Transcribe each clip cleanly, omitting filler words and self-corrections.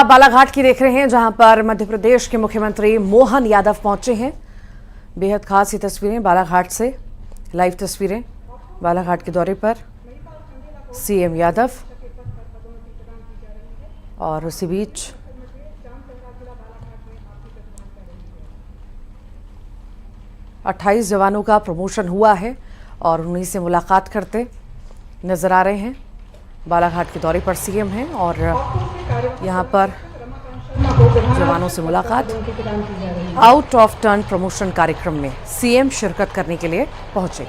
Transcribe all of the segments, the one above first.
बालाघाट की देख रहे हैं, जहां पर मध्य प्रदेश के मुख्यमंत्री मोहन यादव पहुंचे हैं। बेहद खास ये तस्वीरें बालाघाट से, लाइव तस्वीरें बालाघाट के दौरे पर सीएम यादव। और उसी बीच अट्ठाईस जवानों का प्रमोशन हुआ है और उन्हीं से मुलाकात करते नजर आ रहे हैं। बालाघाट के दौरे पर सीएम हैं और यहां पर जवानों से मुलाकात। आउट ऑफ टर्न प्रमोशन कार्यक्रम में सीएम शिरकत करने के लिए पहुंचे।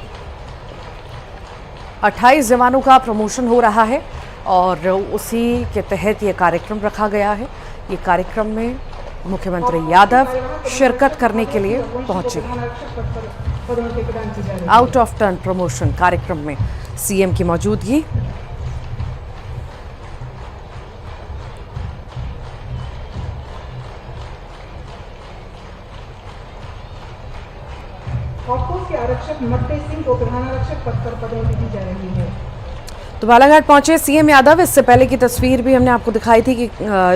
28 जवानों का प्रमोशन हो रहा है और उसी के तहत ये कार्यक्रम रखा गया है। ये कार्यक्रम में मुख्यमंत्री यादव शिरकत करने के लिए पहुंचे। आउट ऑफ टर्न प्रमोशन कार्यक्रम में सीएम की मौजूदगी। के आरक्षक मट्टे सिंह को प्रधान आरक्षक पद पर पदोन्नति दी जा रही है। तो बालाघाट पहुंचे सीएम यादव। इससे पहले की तस्वीर भी हमने आपको दिखाई थी कि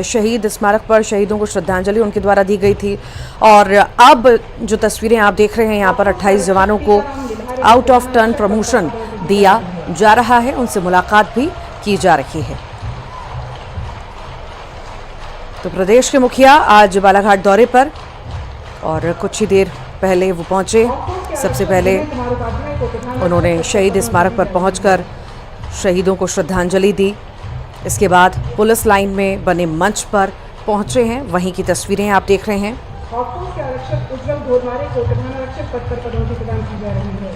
शहीद स्मारक पर शहीदों को श्रद्धांजलि उनके द्वारा दी गई थी। और अब जो तस्वीरें आप देख रहे हैं, यहाँ पर 28 जवानों को आउट ऑफ टर्न प्रमोशन दिया जा रहा है, उनसे मुलाकात भी की जा रही है। तो प्रदेश के मुखिया आज बालाघाट दौरे पर और कुछ ही देर पहले वो पहुंचे। सबसे पहले उन्होंने शहीद स्मारक पर पहुंचकर शहीदों को श्रद्धांजलि दी। इसके बाद पुलिस लाइन में बने मंच पर पहुंचे हैं। वहीं की तस्वीरें आप देख रहे हैं। के आरक्षक उज्जवल घोरमारे को प्रधान आरक्षक पद पर पदोन्नति प्रदान की जा रही है।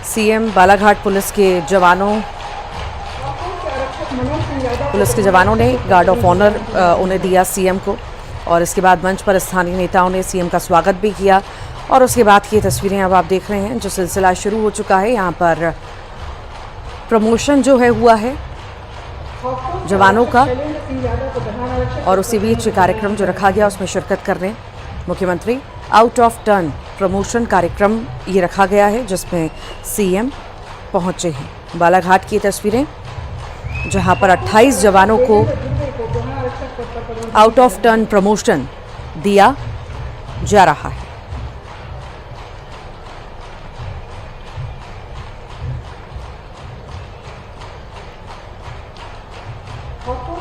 सीएम बालाघाट पुलिस के जवानों ने गार्ड ऑफ ऑनर उन्हें दिया सीएम को। और इसके बाद मंच पर स्थानीय नेताओं ने सीएम का स्वागत भी किया। और उसके बाद की तस्वीरें अब आप देख रहे हैं। जो सिलसिला शुरू हो चुका है, यहाँ पर प्रमोशन जो है हुआ है जवानों का। और उसी बीच कार्यक्रम जो रखा गया उसमें शिरकत करने मुख्यमंत्री आउट ऑफ टर्न प्रमोशन कार्यक्रम ये रखा गया है, जिसमें सीएम पहुंचे हैं। बालाघाट की तस्वीरें जहां पर 28 जवानों को आउट ऑफ टर्न प्रमोशन दिया जा रहा है।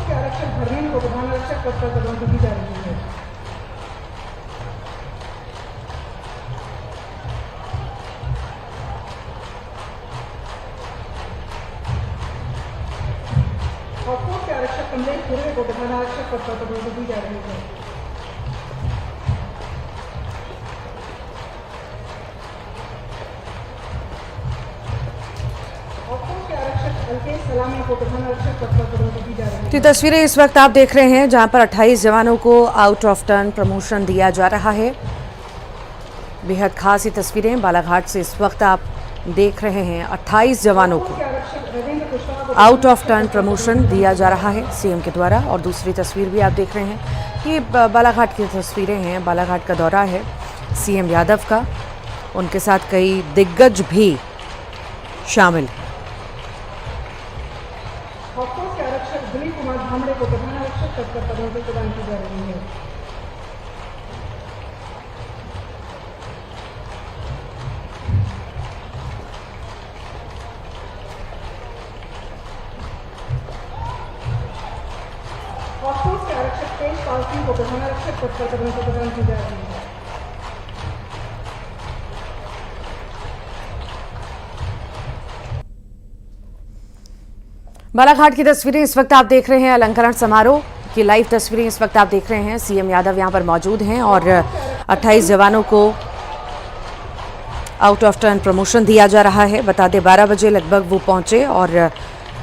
के आरक्षक धर्मेंद्र को प्रधान आरक्षक पद पर पदोन्नति दी जा रही है। के आरक्षक कमलेश पूर्वे को प्रधान आरक्षक पद पर पदोन्नति दी जा रही है। के आरक्षक अल्केश सलामी को प्रधान आरक्षक पद पर पदोन्नति दी जा रही है। तो तस्वीरें इस वक्त आप देख रहे हैं, जहां पर 28 जवानों को आउट ऑफ टर्न प्रमोशन दिया जा रहा है। बेहद खास ये तस्वीरें बालाघाट से इस वक्त आप देख रहे हैं। 28 जवानों को आउट ऑफ टर्न प्रमोशन दिया जा रहा है सीएम के द्वारा। और दूसरी तस्वीर भी आप देख रहे हैं, ये बालाघाट की तस्वीरें हैं। बालाघाट का दौरा है सीएम यादव का, उनके साथ कई दिग्गज भी शामिल हैं। के आरक्षक दिलीप कुमार भामरे को प्रधान आरक्षक पद पर पदोन्नति प्रदान की जा रही है। के आरक्षक तेजपाल सिंह को प्रधान आरक्षक पद पर पदोन्नति प्रदान की जा रही है। बालाघाट की तस्वीरें इस वक्त आप देख रहे हैं। अलंकरण समारोह की लाइव तस्वीरें इस वक्त आप देख रहे हैं। सीएम यादव यहां पर मौजूद हैं और 28 जवानों को आउट ऑफ टर्न प्रमोशन दिया जा रहा है। बता दें 12 बजे लगभग वो पहुंचे और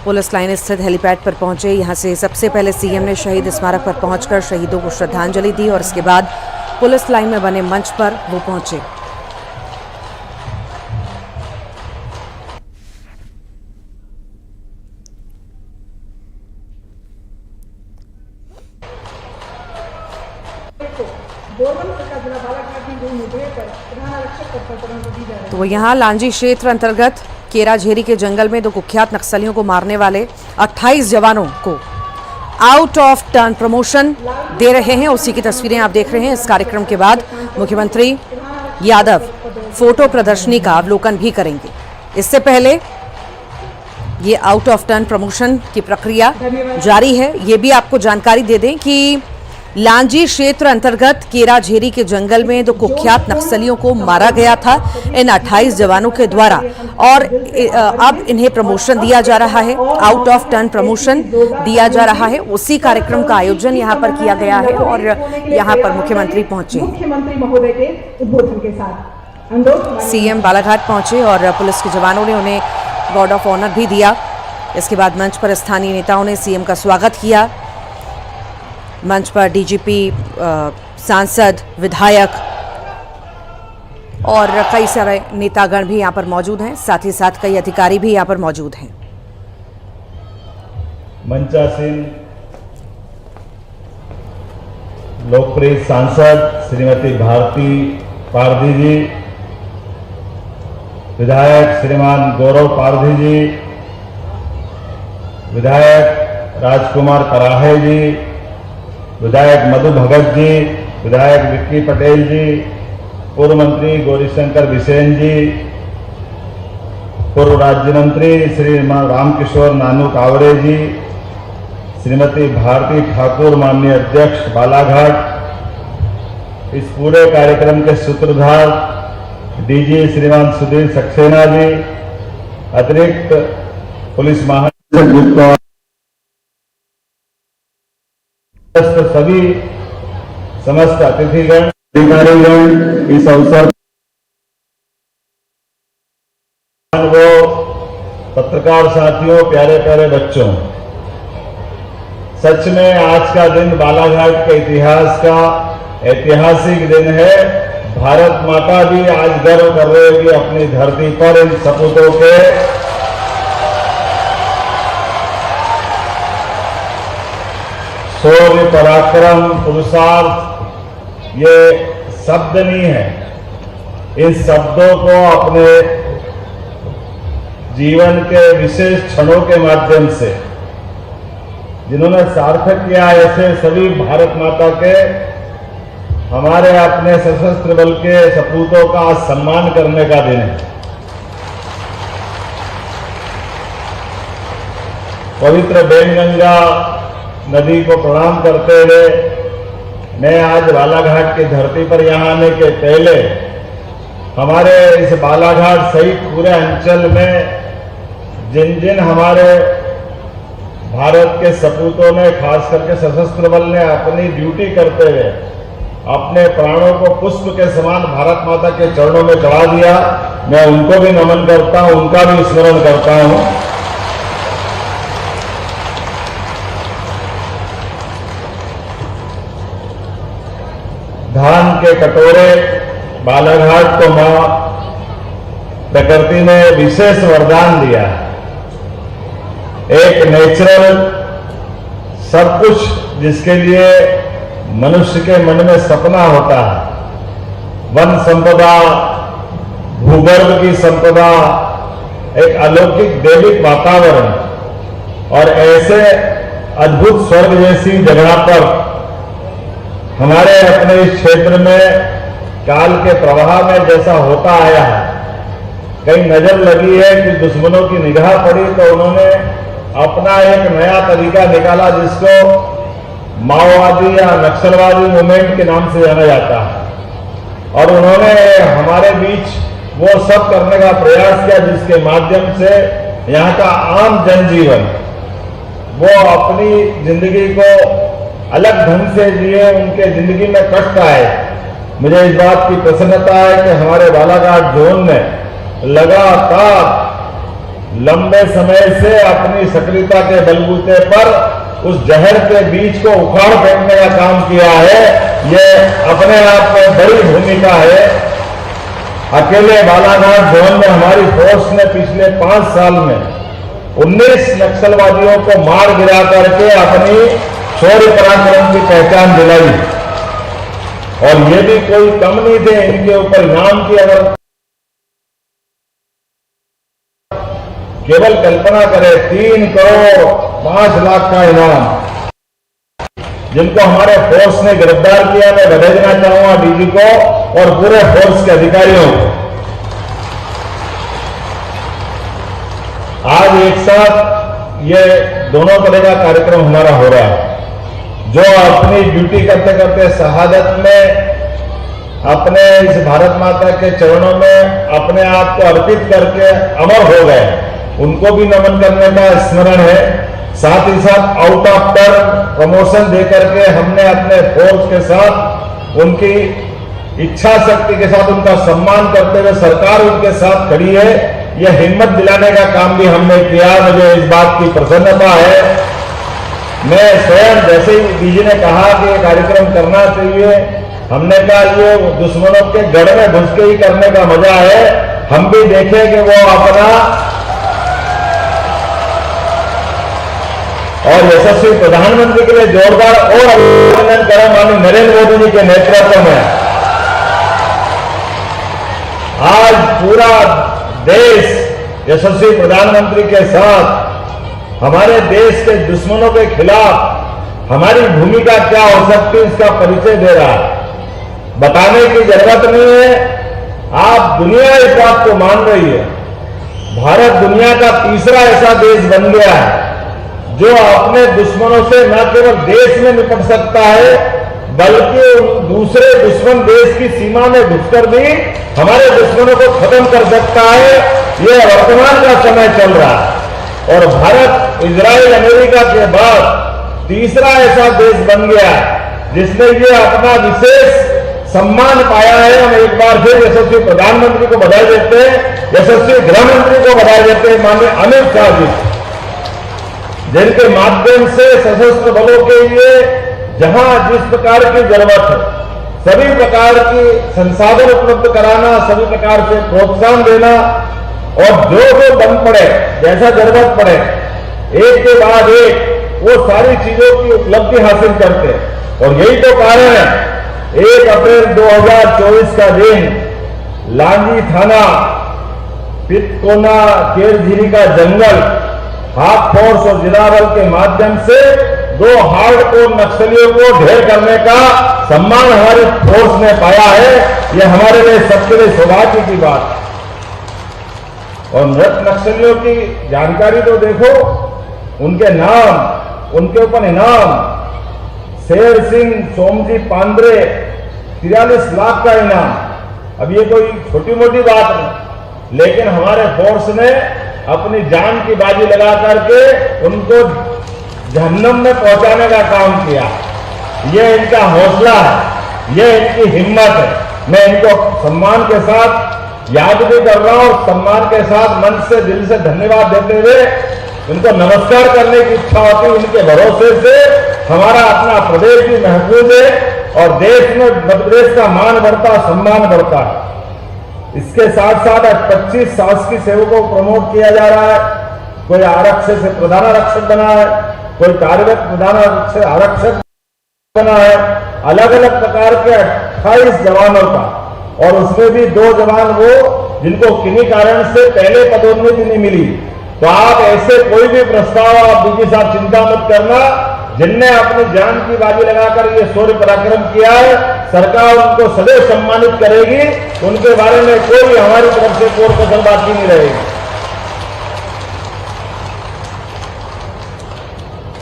पुलिस लाइन स्थित हेलीपैड पर पहुंचे। यहां से सबसे पहले सीएम ने शहीद स्मारक पर पहुंचकर शहीदों को श्रद्धांजलि दी और इसके बाद पुलिस लाइन में बने मंच पर वो पहुंचे। तो यहाँ लांजी क्षेत्र अंतर्गत केराझेरी के जंगल में 2 कुख्यात नक्सलियों को मारने वाले 28 जवानों को आउट ऑफ टर्न प्रमोशन दे रहे हैं। उसी की तस्वीरें आप देख रहे हैं। इस कार्यक्रम के बाद मुख्यमंत्री यादव फोटो प्रदर्शनी का अवलोकन भी करेंगे। इससे पहले ये आउट ऑफ टर्न प्रमोशन की प्रक्रिया जारी है। ये भी आपको जानकारी दे दें कि लांजी क्षेत्र अंतर्गत केराझेरी के जंगल में 2 कुख्यात नक्सलियों को मारा गया था इन 28 जवानों के द्वारा, और अब इन्हें प्रमोशन दिया जा रहा है, आउट ऑफ टर्न प्रमोशन दिया जा रहा है। उसी कार्यक्रम का आयोजन यहाँ पर किया गया है और यहाँ पर मुख्यमंत्री पहुंचे। मुख्यमंत्री महोदय के उद्बोधन के साथ सीएम बालाघाट पहुंचे और पुलिस के जवानों ने उन्हें गार्ड ऑफ ऑनर भी दिया। इसके बाद मंच पर स्थानीय नेताओं ने सीएम का स्वागत किया। मंच पर डीजीपी, सांसद, विधायक और कई सारे नेतागण भी यहाँ पर मौजूद हैं। साथ ही साथ कई अधिकारी भी यहाँ पर मौजूद हैं। मंचासीन लोकप्रिय सांसद श्रीमती भारती पारधी जी, विधायक श्रीमान गौरव पारधी जी, विधायक राजकुमार कराहे जी, विधायक मधु भगत जी, विधायक विक्की पटेल जी, पूर्व मंत्री गौरीशंकर बिसेन जी, पूर्व राज्य मंत्री श्रीमान रामकिशोर नानू कावरे जी, श्रीमती भारती ठाकुर माननीय अध्यक्ष बालाघाट, इस पूरे कार्यक्रम के सूत्रधार डीजी श्रीमान सुधीर सक्सेना जी, अतिरिक्त पुलिस महानिदेशक सभी समस्त अतिथिगण, अधिकारीगण, इस अवसर वो पत्रकार साथियों, प्यारे प्यारे बच्चों, सच में आज का दिन बालाघाट के इतिहास का ऐतिहासिक दिन है। भारत माता भी आज गर्व कर रही है कि अपनी धरती पर इन सपूतों के शौर्य, पराक्रम, पुरुषार्थ ये शब्द नहीं है। इन शब्दों को अपने जीवन के विशेष क्षणों के माध्यम से जिन्होंने सार्थक किया, ऐसे सभी भारत माता के, हमारे अपने सशस्त्र बल के सपूतों का सम्मान करने का दिन है। पवित्र बेनगंगा नदी को प्रणाम करते हुए मैं आज बालाघाट की धरती पर यहाँ आने के पहले हमारे इस बालाघाट सहित पूरे अंचल में जिन जिन हमारे भारत के सपूतों ने, खास करके सशस्त्र बल ने अपनी ड्यूटी करते हुए अपने प्राणों को पुष्प के समान भारत माता के चरणों में चढ़ा दिया, मैं उनको भी नमन करता हूं, उनका भी स्मरण करता हूं। धान के कटोरे बालाघाट को मां प्रकृति ने विशेष वरदान दिया। एक नेचुरल सब कुछ जिसके लिए मनुष्य के मन में सपना होता है, वन संपदा, भूगर्भ की संपदा, एक अलौकिक दैविक वातावरण और ऐसे अद्भुत स्वर्ग जैसी जगह पर हमारे अपने इस क्षेत्र में काल के प्रवाह में जैसा होता आया है, कहीं नजर लगी है कि दुश्मनों की निगाह पड़ी तो उन्होंने अपना एक नया तरीका निकाला जिसको माओवादी या नक्सलवादी मूवमेंट के नाम से जाना जाता है। और उन्होंने हमारे बीच वो सब करने का प्रयास किया जिसके माध्यम से यहाँ का आम जनजीवन वो अपनी जिंदगी को अलग ढंग से जिए, उनके जिंदगी में कष्ट आए। मुझे इस बात की प्रसन्नता है कि हमारे बालाघाट जोन ने लगातार लंबे समय से अपनी सक्रियता के बलबूते पर उस जहर के बीज को उखाड़ फेंकने का काम किया है। ये अपने आप में बड़ी भूमिका है। अकेले बालाघाट जोन में हमारी फोर्स ने पिछले 5 साल में 19 नक्सलवादियों को मार गिरा करके अपनी शौर्य पराक्रम की पहचान दिलाई। और ये भी कोई कम नहीं थे, इनके ऊपर इनाम की अगर केवल कल्पना करें 3 करोड़ 5 लाख का इनाम जिनको हमारे फोर्स ने गिरफ्तार किया। मैं बधाई देना चाहूंगा डीजी को और पूरे फोर्स के अधिकारियों को। आज एक साथ ये दोनों तरह का कार्यक्रम हमारा हो रहा है। जो अपनी ड्यूटी करते करते शहादत में अपने इस भारत माता के चरणों में अपने आप को अर्पित करके अमर हो गए, उनको भी नमन करने का स्मरण है। साथ ही साथ आउट ऑफ टर्न प्रमोशन देकर के हमने अपने फोर्स के साथ उनकी इच्छा शक्ति के साथ उनका सम्मान करते हुए सरकार उनके साथ खड़ी है। यह हिम्मत दिलाने का काम भी हमने किया। मुझे इस बात की प्रसन्नता है। मैं स्वयं जैसे ही डीजी ने कहा कि ये कार्यक्रम करना चाहिए, हमने कहा ये दुश्मनों के गढ़ में घुस के ही करने का मजा है। हम भी देखें कि वो अपना और यशस्वी प्रधानमंत्री के लिए जोरदार और अभिनंदन करें माननीय नरेंद्र मोदी जी के नेतृत्व में। आज पूरा देश यशस्वी प्रधानमंत्री के साथ हमारे देश के दुश्मनों के खिलाफ हमारी भूमिका क्या हो सकती है इसका परिचय दे रहा है। बताने की जरूरत नहीं है, आप दुनिया इस बात को मान रही है। भारत दुनिया का तीसरा ऐसा देश बन गया है जो अपने दुश्मनों से न केवल देश में निपट सकता है बल्कि दूसरे दुश्मन देश की सीमा में घुसकर भी हमारे दुश्मनों को खत्म कर सकता है। यह वर्तमान का समय चल रहा है और भारत इजराइल अमेरिका के बाद तीसरा ऐसा देश बन गया जिसने ये अपना विशेष सम्मान पाया है। हम एक बार फिर यशस्वी प्रधानमंत्री को बधाई देते हैं, यशस्वी गृह मंत्री को बधाई देते हैं माननीय अमित शाह जी, जिनके माध्यम से सशस्त्र बलों के लिए जहां जिस प्रकार की जरूरत है सभी प्रकार की संसाधन उपलब्ध कराना, सभी प्रकार से प्रोत्साहन देना और जो दम पड़े जैसा जरूरत पड़े एक के बाद एक वो सारी चीजों की उपलब्धि हासिल करते। और यही तो कारण है 1 अप्रैल 2024 का दिन लांजी थाना पितकोना केरझिरी का जंगल हाफ फोर्स और जिला बल के माध्यम से 2 हार्डकोर नक्सलियों को ढेर करने का सम्मान हमारे फोर्स ने पाया है। यह हमारे लिए सबके लिए सौभाग्य की बात है। और मृत नक्सलियों की जानकारी तो देखो, उनके नाम, उनके ऊपर इनाम, शेर सिंह सोमजी पांद्रे 43 लाख का इनाम। अब ये कोई छोटी मोटी बात नहीं, लेकिन हमारे फोर्स ने अपनी जान की बाजी लगा करके उनको जहन्नम में पहुंचाने का काम किया। ये इनका हौसला है, ये इनकी हिम्मत है। मैं इनको सम्मान के साथ याद भी कर रहा हूं और सम्मान के साथ मन से दिल से धन्यवाद देते हुए उनको नमस्कार करने की इच्छा होती है। उनके भरोसे से हमारा अपना प्रदेश भी महफूज है और देश में मध्य प्रदेश का मान बढ़ता, सम्मान बढ़ता है। इसके साथ साथ आज 25 शासकीय सेवकों को प्रमोट किया जा रहा है। कोई आरक्षक से प्रधान आरक्षक बना है, कोई कार्यरत प्रधान आरक्षक बना है। अलग अलग प्रकार के 28 जवानों का, और उसमें भी 2 जवान वो जिनको किन्हीं कारण से पहले पदोन्नति नहीं मिली। तो आप ऐसे कोई भी प्रस्ताव आप डीजी साहब चिंता मत करना, जिनने अपनी जान की बाजी लगाकर ये शौर्य पराक्रम किया है, सरकार उनको सदैव सम्मानित करेगी। उनके बारे में कोई हमारी तरफ से कोई कसर बाकी नहीं रहेगी।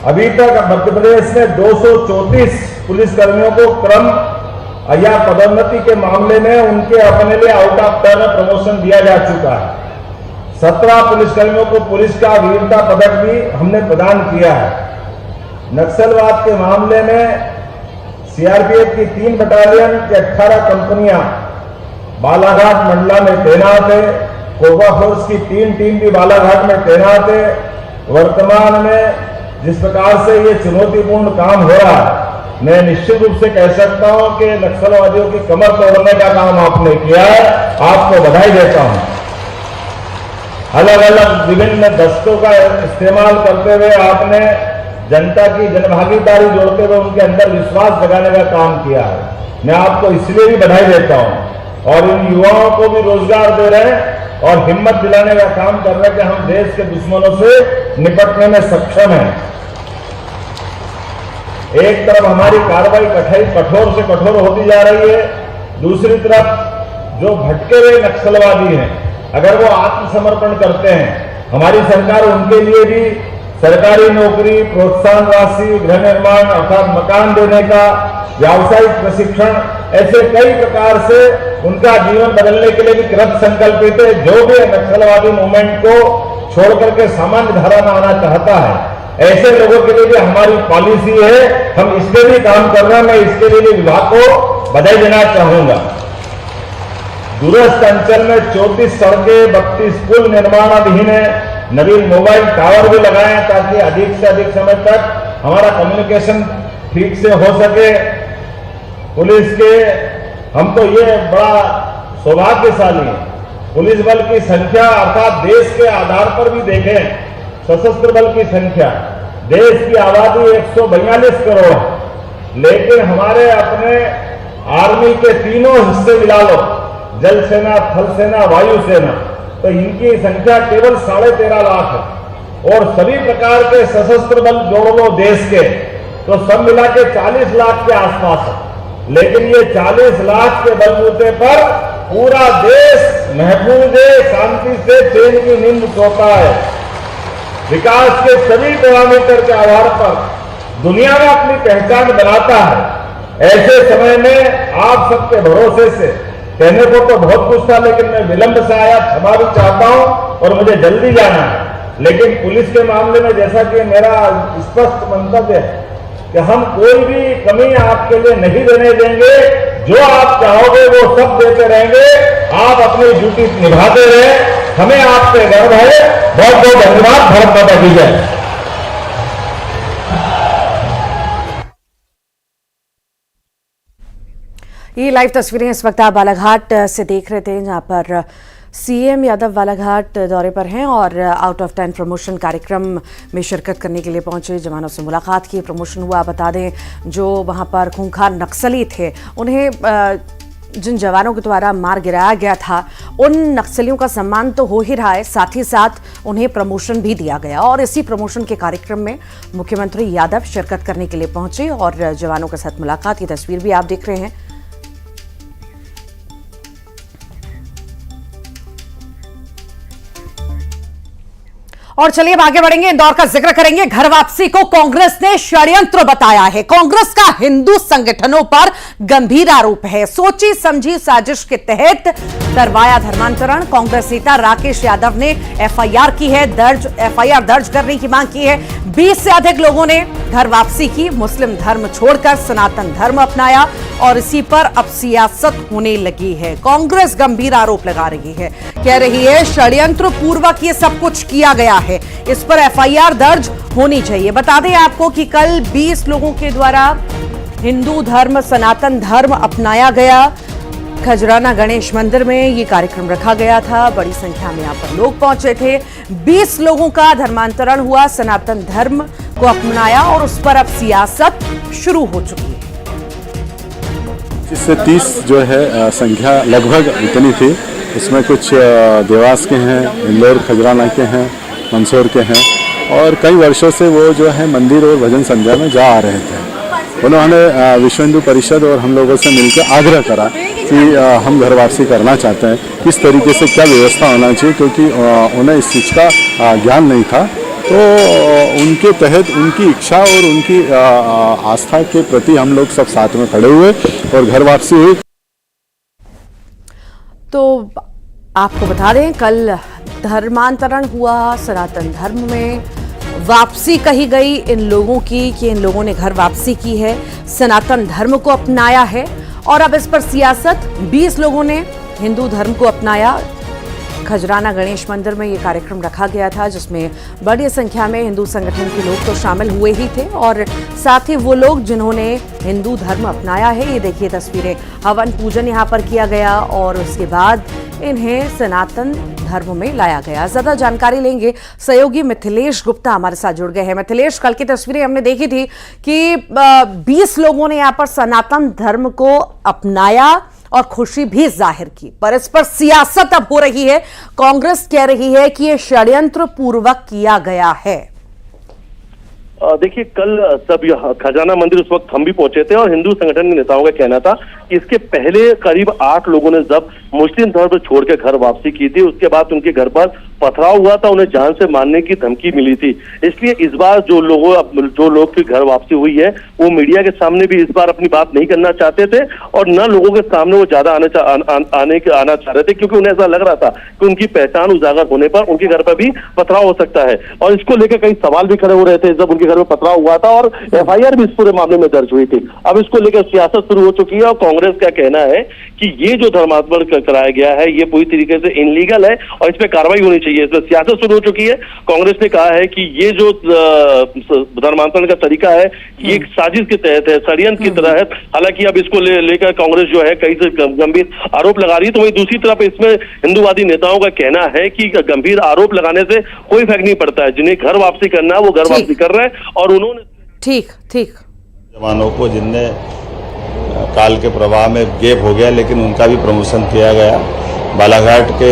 अभी तक मध्य प्रदेश में 234 पुलिसकर्मियों को क्रम या पदोन्नति के मामले में उनके अपने लिए आउट ऑफ टर्न प्रमोशन दिया जा चुका है। 17 पुलिसकर्मियों को पुलिस का वीरता पदक भी हमने प्रदान किया है। नक्सलवाद के मामले में सीआरपीएफ की 3 बटालियन की 18 कंपनियां बालाघाट मंडला में तैनात है। कोबरा फोर्स की 3 टीम भी बालाघाट में तैनात है। वर्तमान में जिस प्रकार से ये चुनौतीपूर्ण काम हो रहा है, मैं निश्चित रूप से कह सकता हूं कि नक्सलवादियों की कमर तोड़ने का काम आपने किया है। आपको बधाई देता हूं। अलग अलग विभिन्न दस्तों का इस्तेमाल करते हुए आपने जनता की जनभागीदारी जोड़ते हुए उनके अंदर विश्वास जगाने का काम किया है। मैं आपको इसलिए भी बधाई देता हूं। और इन युवाओं को भी रोजगार दे रहे हैं। और हिम्मत दिलाने का काम कर रहे हैं कि हम देश के दुश्मनों से निपटने में सक्षम हैं। एक तरफ हमारी कार्रवाई कठोर से कठोर होती जा रही है, दूसरी तरफ जो भटके हुए नक्सलवादी हैं, अगर वो आत्मसमर्पण करते हैं, हमारी सरकार उनके लिए भी सरकारी नौकरी, प्रोत्साहन राशि, गृह निर्माण अर्थात मकान देने का, व्यावसायिक प्रशिक्षण, ऐसे कई प्रकार से उनका जीवन बदलने के लिए भी कृत संकल्पित है। जो भी नक्सलवादी मूवमेंट को छोड़ करके सामान्य धारा में आना चाहता है, ऐसे लोगों के लिए भी हमारी पॉलिसी है, हम इस पे भी काम कर रहे हैं। मैं इसके लिए भी विभाग को बधाई देना चाहूंगा। दूरस्थ अंचल में 34 सड़कें, 32 पुल निर्माणाधीन है। नवीन मोबाइल टावर भी लगाए हैं ताकि अधिक से अधिक समय तक हमारा कम्युनिकेशन ठीक से हो सके। पुलिस के हम तो ये बड़ा सौभाग्यशाली है, पुलिस बल की संख्या अर्थात देश के आधार पर भी देखें, सशस्त्र बल की संख्या, देश की आबादी 142 करोड़ है, लेकिन हमारे अपने आर्मी के तीनों हिस्से मिला लो, जल सेना, थल सेना, वायु सेना, तो इनकी संख्या केवल 13.5 लाख है। और सभी प्रकार के सशस्त्र बल जोड़ लो देश के, तो सब मिला के 40 लाख के आसपास है। लेकिन ये 40 लाख के बलबूते पर पूरा देश महफूज है, शांति से चैन की नींद सोता है। विकास के सभी पैरामीटर के आधार पर दुनिया में अपनी पहचान बनाता है। ऐसे समय में आप सबके भरोसे से, कहने को तो बहुत कुछ था लेकिन मैं विलंब से आया, क्षमा भी चाहता हूं और मुझे जल्दी जाना है। लेकिन पुलिस के मामले में जैसा कि मेरा स्पष्ट मंतव्य है कि हम कोई भी कमी आपके लिए नहीं देने देंगे, जो आप चाहोगे वो सब देते रहेंगे। आप अपनी ड्यूटी निभाते रहे, हमें आप पे गर्व है। बहुत बहुत धन्यवाद। भारत माता की जय। ये लाइव तस्वीरें इस वक्त आप बालाघाट से देख रहे थे, जहां पर सीएम यादव बालाघाट दौरे पर हैं और आउट ऑफ 10 प्रमोशन कार्यक्रम में शिरकत करने के लिए पहुंचे। जवानों से मुलाकात की, प्रमोशन हुआ। बता दें, जो वहां पर खूंखार नक्सली थे, उन्हें जिन जवानों के द्वारा मार गिराया गया था, उन नक्सलियों का सम्मान तो हो ही रहा है, साथ ही साथ उन्हें प्रमोशन भी दिया गया। और इसी प्रमोशन के कार्यक्रम में मुख्यमंत्री यादव शिरकत करने के लिए पहुंचे और जवानों के साथ मुलाकात की तस्वीर भी आप देख रहे हैं। और चलिए अब आगे बढ़ेंगे, इंदौर का जिक्र करेंगे। घर वापसी को कांग्रेस ने षड्यंत्र बताया है। कांग्रेस का हिंदू संगठनों पर गंभीर आरोप है। सोची समझी साजिश के तहत करवाया धर्मांतरण। कांग्रेस नेता राकेश यादव ने एफआईआर की है, एफआईआर दर्ज करने की मांग की है। 20 से अधिक लोगों ने घर वापसी की, मुस्लिम धर्म छोड़कर सनातन धर्म अपनाया और इसी पर अब सियासत होने लगी है। कांग्रेस गंभीर आरोप लगा रही है, कह रही है षड्यंत्र पूर्वक ये सब कुछ किया गया है, इस पर एफआईआर दर्ज होनी चाहिए। बता दें आपको कि कल 20 लोगों के द्वारा हिंदू धर्म, सनातन धर्म अपनाया गया। खजराना गणेश मंदिर में ये कार्यक्रम रखा गया था। बड़ी संख्या में यहाँ पर लोग पहुंचे थे। 20 लोगों का धर्मांतरण हुआ, सनातन धर्म को अपनाया और उस पर अब सियासत शुरू हो चुकी है। 25 से 30 जो है संख्या लगभग इतनी थी। इसमें कुछ देवास के हैं, इंदौर खजराना के हैं, मंदसौर के हैं और कई वर्षों से वो जो है मंदिर और भजन संध्या में जा आ रहे थे। उन्होंने विश्व हिंदू परिषद और हम लोगों से मिलकर आग्रह करा कि हम घर वापसी करना चाहते हैं, किस तरीके से क्या व्यवस्था होना चाहिए, क्योंकि उन्हें इस चीज़ का ज्ञान नहीं था। तो उनके तहत उनकी इच्छा और उनकी आस्था के प्रति हम लोग सब साथ में खड़े हुए और घर वापसी हुई। तो आपको बता दें, कल धर्मांतरण हुआ, सनातन धर्म में वापसी कही गई इन लोगों की कि इन लोगों ने घर वापसी की है, सनातन धर्म को अपनाया है और अब इस पर सियासत। 20 लोगों ने हिंदू धर्म को अपनाया। खजराना गणेश मंदिर में ये कार्यक्रम रखा गया था, जिसमें बड़ी संख्या में हिंदू संगठन के लोग तो शामिल हुए ही थे और साथ ही वो लोग जिन्होंने हिंदू धर्म अपनाया है। ये देखिए तस्वीरें, हवन पूजन यहाँ पर किया गया और उसके बाद इन्हें सनातन धर्म में लाया गया। ज्यादा जानकारी लेंगे, सहयोगी मिथिलेश गुप्ता हमारे साथ जुड़ गए हैं। मिथिलेश, कल की तस्वीरें हमने देखी थी कि 20 लोगों ने यहाँ पर सनातन धर्म को अपनाया और खुशी भी जाहिर की, पर इस पर सियासत अब हो रही है। कांग्रेस कह रही है कि यह षड्यंत्र पूर्वक किया गया है। देखिए, कल सब खजाना मंदिर उस वक्त हम भी पहुंचे थे और हिंदू संगठन के नेताओं का कहना था कि इसके पहले करीब 8 लोगों ने जब मुस्लिम धर्म छोड़कर घर वापसी की थी, उसके बाद उनके घर पर पथराव हुआ था, उन्हें जान से मारने की धमकी मिली थी। इसलिए इस बार जो लोग की घर वापसी हुई है वो मीडिया के सामने भी इस बार अपनी बात नहीं करना चाहते थे और न लोगों के सामने वो ज्यादा आना चाह रहे थे, क्योंकि उन्हें ऐसा लग रहा था कि उनकी पहचान उजागर होने पर उनके घर पर भी पथराव हो सकता है। और इसको लेकर कई सवाल भी खड़े हो रहे थे जब उनके घर में पथराव हुआ था, और FIR भी इस पूरे मामले में दर्ज हुई थी। अब इसको लेकर सियासत शुरू हो चुकी है और कांग्रेस का कहना है कि ये जो धर्मांतरण कराया गया है ये पूरी तरीके से इनलीगल है और इस पर कार्रवाई होनी चाहिए। इसमें सियासत शुरू हो चुकी है। कांग्रेस ने कहा है कि ये जो धर्मांतरण का तरीका है ये एक साजिश के तहत है, षड्यंत्र की तरह है। हालांकि अब इसको लेकर कांग्रेस जो है कई से गंभीर आरोप लगा रही है, तो वहीं दूसरी तरफ इसमें हिंदूवादी नेताओं का कहना है कि गंभीर आरोप लगाने से कोई फर्क नहीं पड़ता है, जिन्हें घर वापसी करना है वो घर वापसी कर रहे हैं। और उन्होंने ठीक जवानों को जिनने काल के प्रवाह में गैप हो गया लेकिन उनका भी प्रमोशन किया गया। बालाघाट के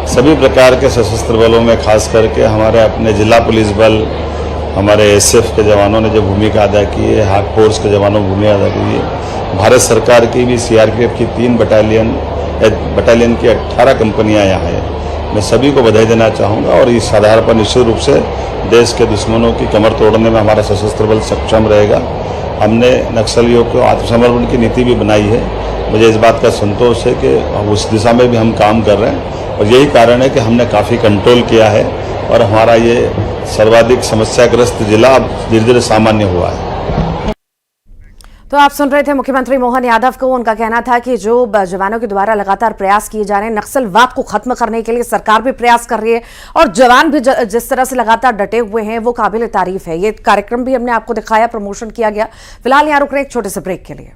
सभी प्रकार के सशस्त्र बलों में खास करके हमारे अपने जिला पुलिस बल, हमारे SF के जवानों ने जो भूमिका अदा की है, हाक फोर्स के जवानों ने भूमिका अदा की है। भारत सरकार की भी CRPF की 3 बटालियन की 18 कंपनियां यहाँ हैं। मैं सभी को बधाई देना चाहूँगा और इस आधार पर निश्चित रूप से देश के दुश्मनों की कमर तोड़ने में हमारा सशस्त्र बल सक्षम रहेगा। हमने नक्सलियों को आत्मसमर्पण की नीति भी बनाई है। मुझे इस बात का संतोष है कि उस दिशा में भी हम काम कर रहे हैं और यही कारण है कि हमने काफ़ी कंट्रोल किया है और हमारा ये सर्वाधिक समस्याग्रस्त जिला अब धीरे धीरे सामान्य हुआ है। तो आप सुन रहे थे मुख्यमंत्री मोहन यादव को। उनका कहना था कि जो जवानों के द्वारा लगातार प्रयास किए जा रहे हैं, नक्सलवाद को खत्म करने के लिए सरकार भी प्रयास कर रही है और जवान भी जिस तरह से लगातार डटे हुए हैं वो काबिल तारीफ है। ये कार्यक्रम भी हमने आपको दिखाया, प्रमोशन किया गया। फिलहाल यहाँ रुक रहे एक छोटे से ब्रेक के लिए।